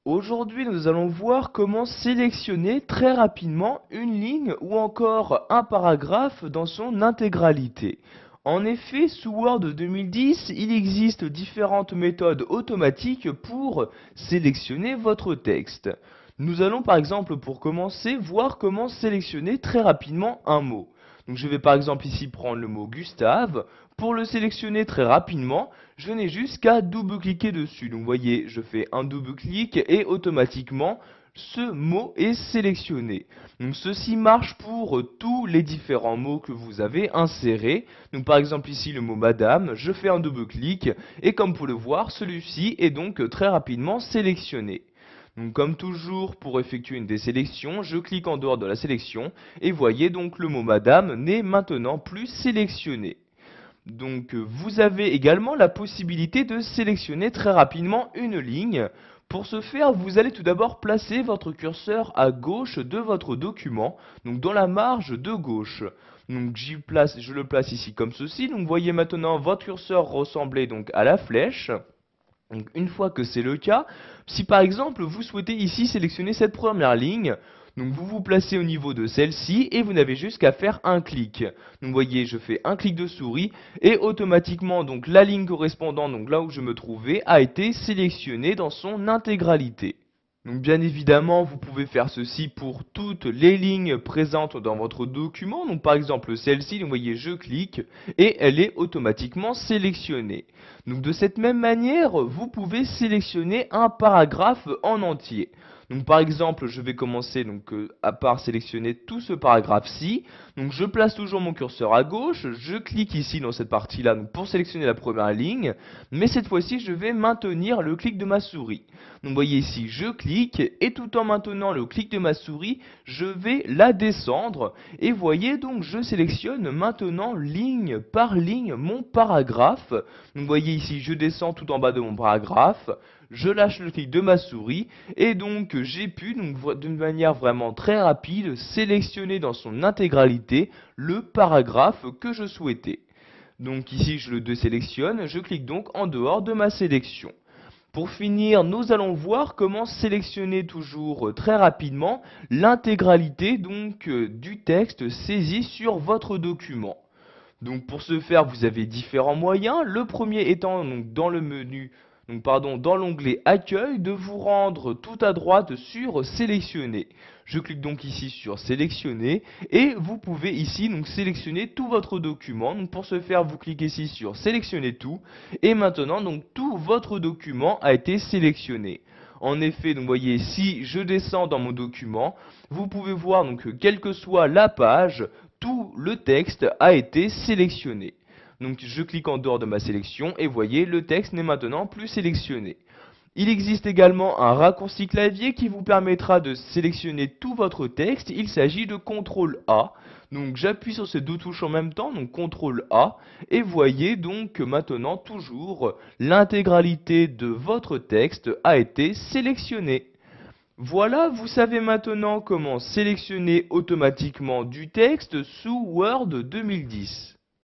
Aujourd'hui, nous allons voir comment sélectionner très rapidement une ligne ou encore un paragraphe dans son intégralité. En effet, sous Word 2010, il existe différentes méthodes automatiques pour sélectionner votre texte. Nous allons par exemple, pour commencer, voir comment sélectionner très rapidement un mot. Donc je vais par exemple ici prendre le mot Gustave. Pour le sélectionner très rapidement, je n'ai juste qu'à double-cliquer dessus. Donc vous voyez, je fais un double-clic et automatiquement, ce mot est sélectionné. Donc ceci marche pour tous les différents mots que vous avez insérés. Donc par exemple ici le mot madame, je fais un double-clic et comme vous pouvez le voir, celui-ci est donc très rapidement sélectionné. Donc comme toujours, pour effectuer une désélection, je clique en dehors de la sélection et voyez donc le mot madame n'est maintenant plus sélectionné. Donc vous avez également la possibilité de sélectionner très rapidement une ligne. Pour ce faire, vous allez tout d'abord placer votre curseur à gauche de votre document, donc dans la marge de gauche. Donc je le place ici comme ceci. Donc vous voyez maintenant votre curseur ressembler donc à la flèche. Donc une fois que c'est le cas, si par exemple vous souhaitez ici sélectionner cette première ligne, donc vous vous placez au niveau de celle-ci et vous n'avez juste qu'à faire un clic. Donc vous voyez, je fais un clic de souris et automatiquement donc la ligne correspondant donc là où je me trouvais a été sélectionnée dans son intégralité. Donc bien évidemment, vous pouvez faire ceci pour toutes les lignes présentes dans votre document. Donc par exemple celle-ci, vous voyez, je clique et elle est automatiquement sélectionnée. Donc de cette même manière, vous pouvez sélectionner un paragraphe en entier. Donc par exemple, je vais commencer à part sélectionner tout ce paragraphe-ci. Donc je place toujours mon curseur à gauche, je clique ici dans cette partie-là pour sélectionner la première ligne, mais cette fois-ci, je vais maintenir le clic de ma souris. Donc vous voyez ici, je clique et tout en maintenant le clic de ma souris, je vais la descendre et voyez donc je sélectionne maintenant ligne par ligne mon paragraphe. Donc vous voyez ici, je descends tout en bas de mon paragraphe, je lâche le clic de ma souris et donc j'ai pu d'une manière vraiment très rapide sélectionner dans son intégralité le paragraphe que je souhaitais. Donc ici je le désélectionne, je clique donc en dehors de ma sélection. Pour finir, nous allons voir comment sélectionner toujours très rapidement l'intégralité du texte saisi sur votre document. Donc pour ce faire, vous avez différents moyens. Le premier étant donc dans le menu, dans l'onglet Accueil, de vous rendre tout à droite sur Sélectionner. Je clique donc ici sur Sélectionner et vous pouvez ici sélectionner tout votre document. Donc pour ce faire, vous cliquez ici sur Sélectionner tout et maintenant tout votre document a été sélectionné. En effet, donc voyez, si je descends dans mon document, vous pouvez voir quelle que soit la page, tout le texte a été sélectionné. Donc je clique en dehors de ma sélection et voyez, le texte n'est maintenant plus sélectionné. Il existe également un raccourci clavier qui vous permettra de sélectionner tout votre texte. Il s'agit de CTRL A. Donc j'appuie sur ces deux touches en même temps, donc CTRL A, et voyez donc que maintenant toujours l'intégralité de votre texte a été sélectionnée. Voilà, vous savez maintenant comment sélectionner automatiquement du texte sous Word 2010.